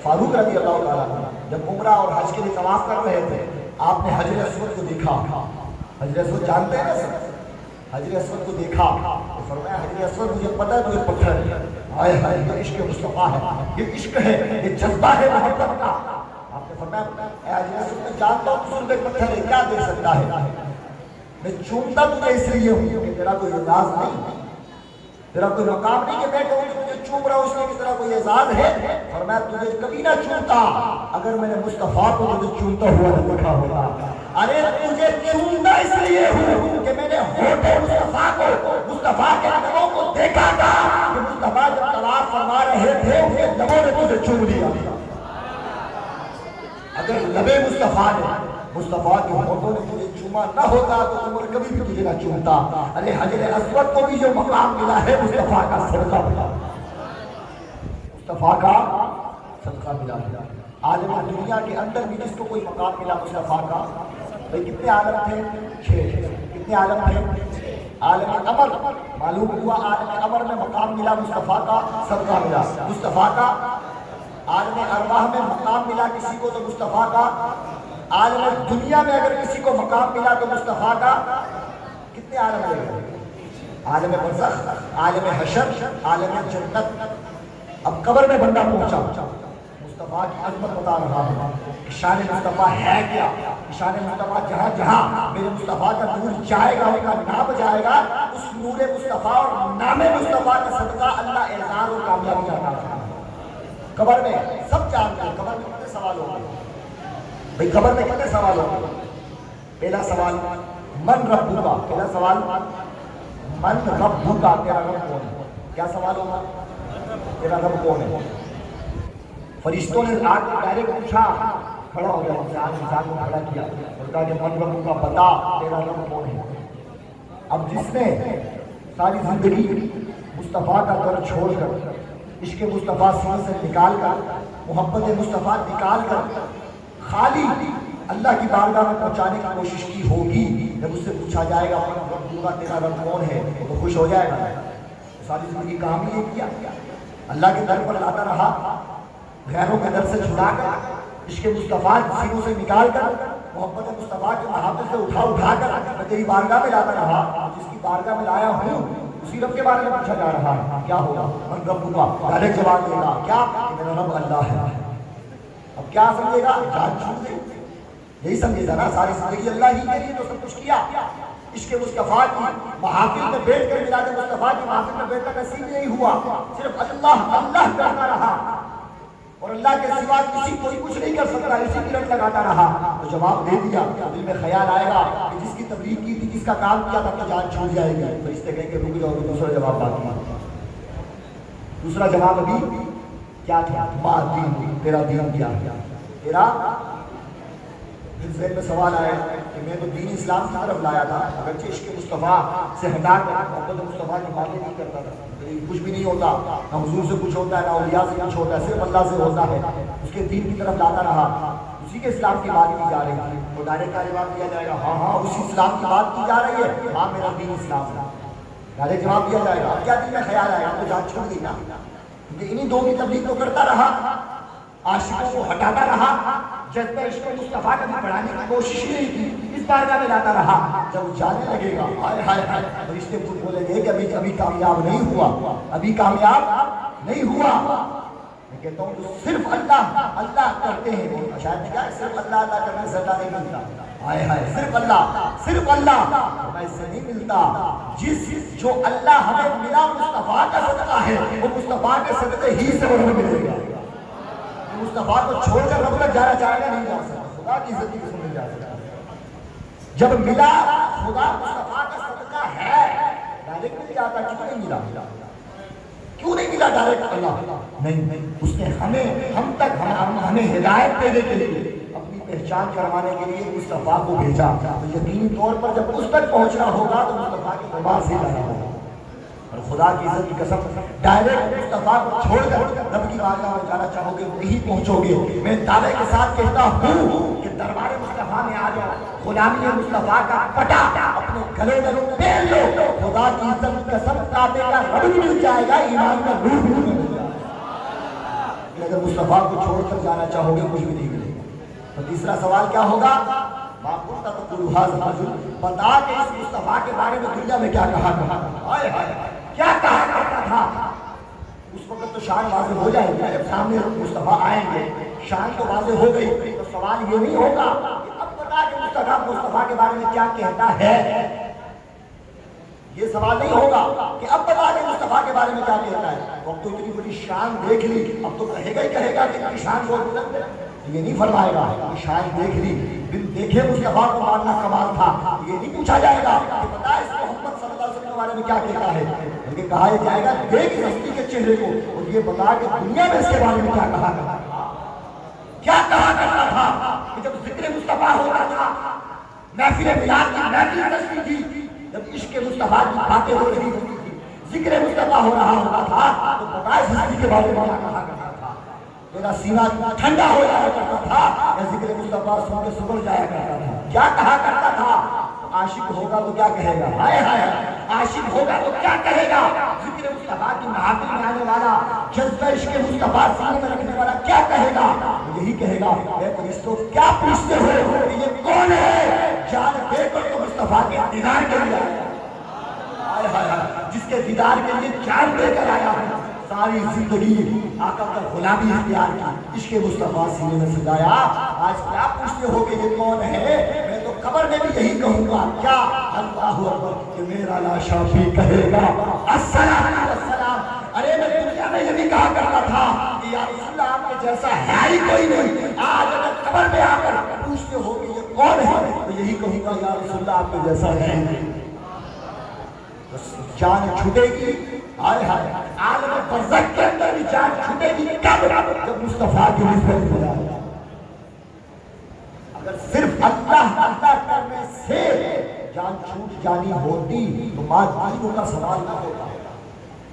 فاروق رضی اللہ تعالیٰ عنہ جب عمرہ اور حج کے لیے طواف کر رہے تھے، آپ نے حجر اسود کو دیکھا. حجر اسود جانتے ہیں نا سر؟ حجر اسود کو دیکھا تو فرمایا حجر اسود مجھے پتہ ہے تو یہ پتھر ہے. ہائے ہائے یہ عشق مصطفیٰ ہے، یہ عشق ہے، یہ جذبہ ہے محبت کا. آپ نے فرمایا اے حجر اسود میں جانتا ہوں تو صرف پتھر ہے، کیا دے سکتا ہے؟ میں چومتا تجھے اس لیے ہوں کہ تیرا کوئی اعزاز نہیں، تیرا کوئی مقام نہیں کہ میں کہوں کہ تجھے چوم رہا ہوں اس لیے کہ تیرا کوئی اعزاز ہے. اور میں تجھے کبھی نہ چومتا اگر میں نے مصطفیٰ کو تجھے چومتا ہوا نہ دیکھا ہوگا. ارے تجھے چومتا اس لیے ہوں کہ میں نے ہوٹے مصطفیٰ کو، مصطفیٰ کے لبوں کو دیکھا تھا کہ مصطفیٰ جب طواف فرما رہے تھے ان کے لبوں نے تجھے چوم لیا. اگر لبے مصطفیٰ نے، مصطفیٰ کے ہونٹوں نے تجھے چوما نہ ہوتا تو عمر کبھی بھی تجھے نہ چومتا. ارے حجر اسود کو بھی جو مقام ملا ہے مصطفیٰ کا صدقہ ملا، مصطفیٰ کا صدقہ ملا. عالم دنیا کے اندر بھی جس کو کوئی مقام ملا مصطفیٰ کا، بھئی کتنے عالم تھے؟ 6. کتنے عالم تھے؟ عالم امر، معلوم ہوا عالم امر میں مقام ملا مصطفیٰ کا صدقہ ملا. مصطفیٰ کا عالم ارواح میں مقام ملا کسی کو تو مصطفیٰ کا. عالم دنیا میں اگر کسی کو مقام ملا تو مصطفیٰ کا. کتنے عالم لے؟ عالم برزخ، عالم حشر، عالم جنت. اب قبر میں بندہ پہنچا، مصطفیٰ کی عظمت بتا رہا ہے. شان مصطفیٰ ہے کیا؟ شان مصطفیٰ جہاں جہاں میرے مصطفیٰ کا نور جائے گا، ان کا نام جائے گا، اس نور مصطفیٰ اور نام مصطفیٰ کا صدقہ اللہ اعزاز اور کامیابی عطا کرتا ہے. قبر میں سب جانتے ہیں قبر میں کتنے سوال ہوں گے. بھئی قبر میں کتنے سوال ہوں گے؟ پہلا سوال من ربک. پہلا سوال من ربک، تیرا رب کون ہے؟ کیا سوال ہوگا؟ تیرا رب کون ہے؟ فرشتوں نے آج ڈائریکٹ پوچھا، کھڑا ہو گیا انسان کو کھڑا کیا اور کہا کہ من رب کا بتا تیرا رب کون ہے. اب جس نے ساری زندگی مصطفیٰ کا در چھوڑ کر، عشق مصطفیٰ سینے سے نکال کر، محبت مصطفیٰ نکال کر خالی اللہ کی بارگاہ میں پہنچانے کی کوشش کی ہوگی، جب اس سے پوچھا جائے گا من رب کا تیرا رب کون ہے تو خوش ہو جائے گا. ساری زندگی کام یہ کیا، اللہ کے در پر لاتا رہا، غیروں کے در سے چھڑا کر، عشق مصطفیٰ سینوں سے نکال کر، محبت مصطفیٰ کے محبت سے اٹھا کر میں تیری بارگاہ میں لاتا رہا. جس کی بارگاہ میں لایا ہوں اسی رب کے بارے میں پوچھا جا رہا ہے کیا ہوگا؟ من رب کا. ڈائریکٹ جواب دے گا کیا؟ کہ میرا رب اللہ ہے. اب کیا سمجھے گا؟ جان چھوٹ گئی. یہی سمجھے گا نا ساری زندگی اللہ ہی کے لیے تو سب کچھ کیا. عشق مصطفیٰ کی محافل میں بیٹھ کر میلاد مصطفیٰ کی محافل میں بیٹھ کر نصیب نہیں ہوا، صرف اللہ اللہ کرتا رہا اور اللہ کے سوا کسی کوئی کچھ نہیں کر سکتا، اسی کی رٹ لگاتا رہا. تو جواب دے دیا. دل میں خیال آئے گا کہ جس کی تبلیغ کی تھی، جس کا کام کیا تھا، تو جان چھوٹ جائے گی. فرشتے کہیں کہ رک جاؤ، دوسرا جواب باقی ہے. دوسرا جواب ابھی کیا تھا؟ ما دین، تیرا دین کیا ہے؟ تیرا پھر ذہن میں سوال آیا کہ میں تو دین اسلام کی طرف لایا تھا، اگرچہ عشق مصطفیٰ سے ہٹا کر محبت مصطفیٰ کی باتیں نہیں کرتا تھا، کچھ بھی نہیں ہوتا، نہ حضور سے کچھ ہوتا ہے، نہ اولیاء سے کچھ ہوتا ہے، صرف اللہ سے ہوتا ہے. اس کے دین کی طرف لاتا رہا، اسی کے اسلام کی بات کی جا رہی تھی. تو ڈائریکٹ کا جواب دیا جائے گا ہاں ہاں اسی اسلام کی بات کی جا رہی ہے، ہاں میرا دین اسلام ہے. ڈائریکٹ جواب دیا جائے گا. اب کیا دل میں خیال آیا؟ تو جان چھوڑ دی نا، کیونکہ انہی دو کی تبلیغ تو کرتا رہا، عاشقوں کو ہٹاتا رہا، جذبہ عشق مصطفیٰ کا بھی بڑھانے کی کوشش ہی نہیں کی، اس بارگاہ میں لاتا رہا. جب وہ جانے لگے گا ہائے ہائے ہائے، فرشتے بولیں گے کہ ابھی کامیاب نہیں ہوا، ابھی کامیاب نہیں ہوا. میں کہتا ہوں جو صرف اللہ اللہ کرتے ہیں، شاید کیا صرف اللہ اللہ کرنے سے اللہ نہیں ملتا. ہائے ہائے صرف اللہ میں اس سے نہیں ملتا. جس جو اللہ ہمیں ملا مصطفیٰ کا صدقہ ہے، وہ مصطفیٰ کے صدقے ہی سے وہ ہمیں ملے گا. مصطفیٰ کو چھوڑ کر رب تک جانا چاہے گا نہیں جا سکتا. خدا کی عزت کی سمجھ جا سکتا. جب ملا خدا مصطفیٰ کا صدقہ ہے، ڈائریکٹ نہیں جاتا. کیوں نہیں ملا؟ کیوں نہیں ملا ڈائریکٹ؟ اللہ نہیں، اس نے ہم تک ہمیں ہدایت دینے کے لیے، اپنی پہچان کروانے کے لیے مصطفیٰ کو بھیجا. تو یقینی طور پر جب اس تک پہنچنا ہوگا تو مصطفیٰ کے دربار سے جانا ہوگا. اور خدا کی عزت کی قسم ڈائریکٹ مصطفیٰ کو چھوڑ کر رب کی بارگاہ میں جانا چاہو گے وہی پہنچو گے. میں دعوے کے ساتھ کہتا ہوں کہ دربار مصطفیٰ میں آ جاؤ، غلامی مصطفیٰ کا پٹا اپنے گلے میں پہن لو. خدا کی عزت کی قسم کعبے کا رب بھی مل جائے گا، ایمان کا روح بھی مل جائے گا. اگر مصطفیٰ کو چھوڑ کر جانا چاہو گے کچھ بھی نہیں ملے گا۔ تو تیسرا سوال کیا ہوگا؟ بتا کہ اس مصطفیٰ کے بارے میں دنیا میں کیا کہا کیا کہا کرتا تھا؟ اس وقت تو شان واضح ہو جائے گی، جب سامنے مصطفیٰ آئیں گے شان تو واضح ہو گئی، تو سوال یہ نہیں ہوگا کہ اب بتا کہ مصطفیٰ کے بارے میں کیا کہتا ہے، یہ سوال نہیں ہوگا کہ اب بتا کہ مصطفیٰ کے بارے میں کیا کہتا ہے۔ اب تو اتنی بڑی شان دیکھ لی، اب تو کہے گا ہی کہے گا کہ اتنی شان بہت بلند ہے، یہ نہیں فرمائے گا کہ شان دیکھ لی، بن دیکھے مصطفیٰ کو ماننا کمال تھا، یہ نہیں پوچھا جائے گا کہ بتا اس محمد صلی اللہ علیہ وسلم کے بارے میں کیا کہتا ہے، بلکہ کہا یہ جائے گا دیکھ ہستی کے چہرے کو اور یہ بتا کہ دنیا میں اس کے بارے میں کیا کہا کرتا تھا، کیا کہا کرتا تھا کہ جب ذکر مصطفیٰ ہوتا تھا، محفل میلاد کی محفل نشتی تھی، جب عشق مصطفیٰ کی باتیں ہو رہی ہوتی تھی، ذکر مصطفیٰ ہو رہا ہوتا تھا، تو بتا اس ہستی کے بارے میں کیا کہا کرتا تھا، میرا سینہ ٹھنڈا ہو جایا کرتا تھا یا ذکر مصطفیٰ سن کے سبل جایا کرتا تھا، کیا کہا کرتا تھا؟ عاشق ہوگا تو کیا کہے گا؟ ہائے ہائے عاشق ہوگا تو کیا کہے گا؟ ذکر مصطفیٰ کی محافل میں آنے والا، جذبہ عشق مصطفیٰ سینے میں رکھنے والا کیا کہے گا؟ یہی کہے گا اے فرشتوں کیا پوچھتے ہو کہ یہ کون ہے؟ جان دے کر تو مصطفیٰ کے دیدار کے لیے آیا، ہائے ہائے جس کے دیدار کے لیے جان دے کر آیا ہے، ساری زندگی آقا کا غلامی اختیار کی، عشق مصطفیٰ سینے میں سجایا، آج کیا پوچھتے ہو کہ یہ کون ہے؟ میں تو قبر میں بھی یہی کہوں گا، کیا اللہ اکبر کہ میرا لاشا بھی کہے گا السلام السلام۔ ارے میں دنیا میں یہ بھی کہا کرتا تھا کہ یا رسول اللہ آپ کے جیسا ہے ہی کوئی نہیں، آج اگر قبر میں آ کر پوچھتے ہو کہ یہ کون ہے تو یہی کہوں گا یا رسول اللہ آپ کے جیسا ہے نہیں، جان چھوٹے گی، آئے ہائے عالم برزخ کے اندر بھی جان چھوٹے گی کب؟ جب مصطفیٰ کی نسبت ہو جائے۔ اگر صرف اللہ اللہ کرنے سے جان چھوٹ جانی ہوتی تو ماں دینوں کا سوال نہ ہوتا۔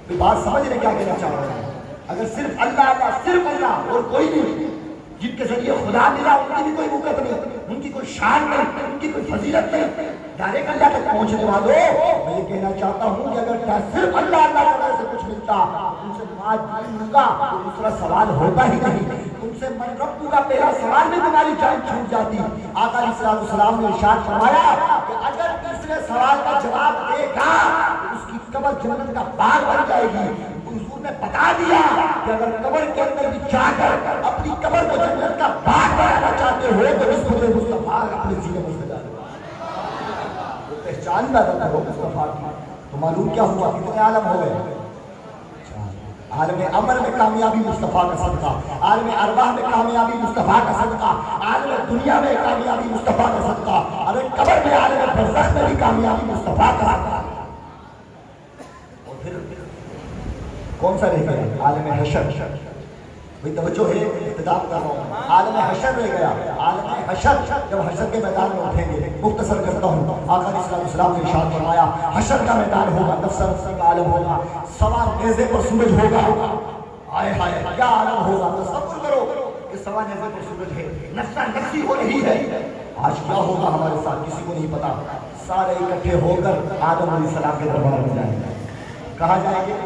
کوئی بات سمجھ رہے کیا کہنا چاہ رہے ہیں؟ اگر صرف اللہ اللہ صرف اللہ اور کوئی نہیں، جن کے ذریعے خدا ملا ان کی بھی کوئی موقف نہیں، ان کی کوئی شان نہیں، ان کی کوئی فضیلت نہیں، ڈائریکٹ اللہ تک پہنچنے والوں میں یہ کہنا چاہتا ہوں کہ اگر صرف اللہ اللہ کرنے سے کچھ ملتا ان سے ماں دین کا تو دوسرا سوال ہوتا ہی نہیں، ان سے من رب کا پہلا سوال میں تمہاری جان چھوٹ جاتی۔ آقا علیہ السلام نے ارشاد فرمایا کہ اگر تیسرے سوال کا جواب دے گا تو اس کی قبر جنت کا باغ بن جائے گی۔ حضور نے بتا دیا کہ اگر قبر کے اندر بھی جا کر اپنی قبر کو جنت کا باغ بنانا چاہتے ہو تو نسبت مصطفیٰ اپنے سینے میں سجا دو، پہچان پیدا کرو مصطفیٰ کی۔ تو معلوم کیا ہوا؟ کتنے عالم ہو گئے؟ عالم عمل میں کامیابی مصطفیٰ کا صدقہ، عالم ارواح میں کامیابی مصطفیٰ کا صدقہ، عالم دنیا میں کامیابی مصطفیٰ کا صدقہ، ارے قبر میں عالم برزخ میں بھی کامیابی مصطفیٰ کا صدقہ۔ اور پھر کون سا رہ گیا؟ عالم حشر۔ بھئی توجہ ہے، اقتدام کر رہا ہوں، عالم حشر رہ گیا۔ عالم حشر جب حشر کے میدان میں اٹھیں گے، مختصر کرتا ہوں، آقا علیہ السلام نے ارشاد فرمایا حشر کا میدان ہوگا، نفس نفسی کا عالم ہوگا، سوا نیزے پر سورج ہوگا، آئے ہائے کیا عالم ہوگا؟ تصور کرو کہ سوا نیزے پر سورج ہے، نفس نفسی ہو رہی ہے، آج کیا ہوگا ہمارے ساتھ کسی کو نہیں پتا۔ سارے اکٹھے ہو کر آدم علیہ السلام کے دربار میں جائیں گے۔ کہاں جائیں گے؟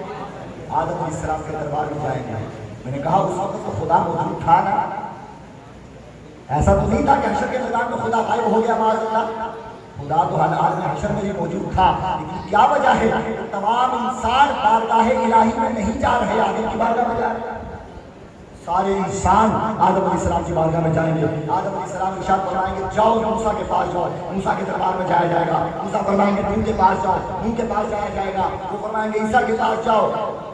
آدم علیہ السلام کے دربار میں جائیں گے۔ میں نے کہا اس وقت تو خدا موجود تھا نا، ایسا تو نہیں تھا کہ حشر کے میدان میں خدا غائب ہو گیا معاذ اللہ، خدا تو عالم حشر میں بھی موجود تھا، لیکن کیا وجہ ہے تمام انسان بارگاہ الہی میں نہیں جا رہے، آدم کی بارگاہ میں جا رہے ہیں۔ سارے انسان آدم علیہ السلام کی بارگاہ میں جائیں گے۔ آدم علیہ السلام ارشاد فرمائیں گے جاؤ موسیٰ کے پاس جاؤ، موسیٰ کے دربار میں جایا جائے گا۔ موسیٰ فرمائیں گے ان کے پاس جاؤ، ان کے پاس جایا جائے گا۔ وہ فرمائیں گے عیسیٰ کے پاس جاؤ،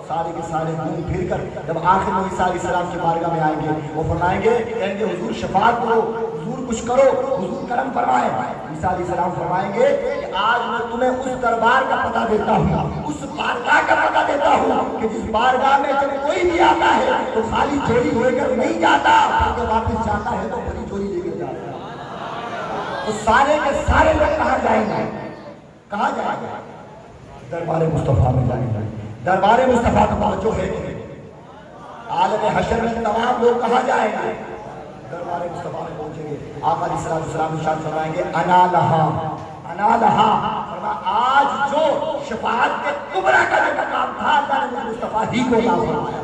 سارے کے سارے گھوم پھر کر جب آخر میں عیسیٰ علیہ السلام کی بارگاہ میں آئیں گے، وہ فرمائیں گے کہیں گے حضور شفاعت کرو، حضور کچھ کرو، حضور کرم فرمائیں۔ عیسیٰ علیہ السلام فرمائیں گے کہ آج میں تمہیں اس دربار کا پتہ دیتا ہوں، اس بارگاہ کا پتہ دیتا ہوں کہ جس بارگاہ میں جب کوئی بھی آتا ہے تو خالی جھولی لے کر نہیں جاتا، بلکہ واپس جاتا ہے تو بڑی جھولی لے کر جاتا ہے۔ تو سارے کے سارے لوگ کہاں جائیں گے؟ کہاں جائیں گے؟ دربار مصطفیٰ میں جائیں گے۔ دربار مصطفیٰ کا توجہ ہے کہ عالم حشر میں تمام لوگ کہاں جائیں گے؟ دربار مصطفیٰ میں پہنچیں گے۔ آقا علیہ السلام ارشاد فرمائیں گے انا لہا، انا لہا، آج جو شفاعت کے کبریٰ کا جو مقام تھا اللہ نے مصطفیٰ ہی کو عطا فرمایا۔